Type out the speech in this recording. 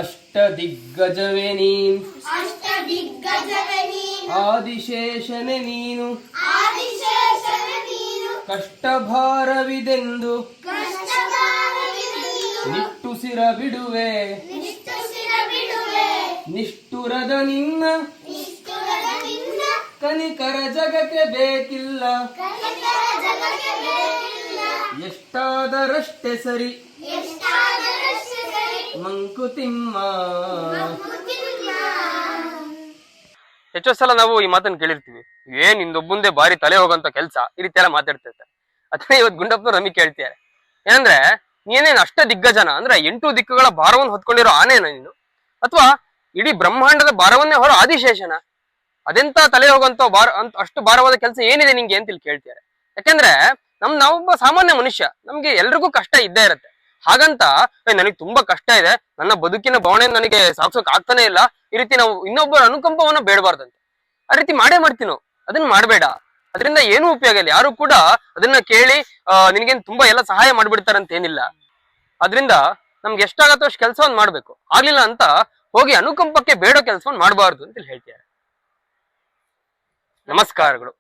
ಅಷ್ಟದಿಗ್ಗಜವೇ ನೀನು ಆದಿಶೇಷನೆ ನೀನು ಕಷ್ಟಭಾರವಿದೆಂದು ನಿಟ್ಟುಸಿರ ಬಿಡುವೆ ನಿಷ್ಠುರದ ನಿನ್ನ ಕನಿಕರ ಜಗಕ್ಕೆ ಬೇಕಿಲ್ಲ ಎಷ್ಟಾದರಷ್ಟೇ ಸರಿ ಮಂಕುತಿಮ್ಮ. ಎಷ್ಟೋ ಸಲ ನಾವು ಈ ಮಾತನ್ನ ಕೇಳಿರ್ತೀವಿ, ಏನ್ ನಿಂದೊಬ್ಬಂದೇ ಬಾರಿ ತಲೆ ಹೋಗಂತ ಕೆಲಸ, ಈ ರೀತಿ ಎಲ್ಲ ಮಾತಾಡ್ತಿರ್ತಾರೆ. ಅದನ್ನೇ ಇವತ್ತು ಗುಂಡಪ್ಪನವ್ರು ನಮಗೆ ಕೇಳ್ತಿದ್ದಾರೆ. ಏನಂದ್ರೆ ನೀನೇನು ಅಷ್ಟ ದಿಗ್ಗಜನ ಅಂದ್ರೆ 8 ದಿಕ್ಕುಗಳ ಭಾರವನ್ನು ಹೊತ್ಕೊಂಡಿರೋ ಆನೆನ ನೀನು, ಅಥವಾ ಇಡೀ ಬ್ರಹ್ಮಾಂಡದ ಭಾರವನ್ನೇ ಹೊರ ಆದಿಶೇಷನ? ಅದೆಂತ ತಲೆ ಹೋಗಂತ ಅಷ್ಟು ಭಾರವಾದ ಕೆಲಸ ಏನಿದೆ ನಿಂಗೆ ಅಂತ ಇಲ್ಲಿ ಕೇಳ್ತಿದ್ದಾರೆ. ಯಾಕಂದ್ರೆ ನಾವೊಬ್ಬ ಸಾಮಾನ್ಯ ಮನುಷ್ಯ, ನಮ್ಗೆ ಎಲ್ರಿಗೂ ಕಷ್ಟ ಇದ್ದೇ ಇರುತ್ತೆ. ಹಾಗಂತ ನನಗೆ ತುಂಬಾ ಕಷ್ಟ ಇದೆ, ನನ್ನ ಬದುಕಿನ ಭಾವನೆ ನನಗೆ ಸಾಕ್ಸೋಕ್ ಆಗ್ತಾನೆ ಇಲ್ಲ, ಈ ರೀತಿ ನಾವು ಇನ್ನೊಬ್ಬರ ಅನುಕಂಪವನ್ನ ಬೇಡಬಾರ್ದಂತೆ. ಆ ರೀತಿ ಮಾಡ್ತೀವಿ ನಾವು, ಅದನ್ನ ಮಾಡ್ಬೇಡ. ಅದರಿಂದ ಏನೂ ಉಪಯೋಗ ಇಲ್ಲ. ಯಾರು ಕೂಡ ಅದನ್ನ ಕೇಳಿ ನಿನ್ಗೇನ್ ತುಂಬಾ ಎಲ್ಲ ಸಹಾಯ ಮಾಡ್ಬಿಡ್ತಾರಂತ ಏನಿಲ್ಲ. ಅದರಿಂದ ನಮ್ಗೆ ಎಷ್ಟಾಗತ್ತೋ ಅಷ್ಟು ಕೆಲಸವನ್ನ ಮಾಡ್ಬೇಕು. ಆಗ್ಲಿಲ್ಲ ಅಂತ ಹೋಗಿ ಅನುಕಂಪಕ್ಕೆ ಬೇಡೋ ಕೆಲಸವನ್ನ ಮಾಡಬಾರ್ದು ಅಂತ ಹೇಳ್ತಾರೆ. ನಮಸ್ಕಾರಗಳು.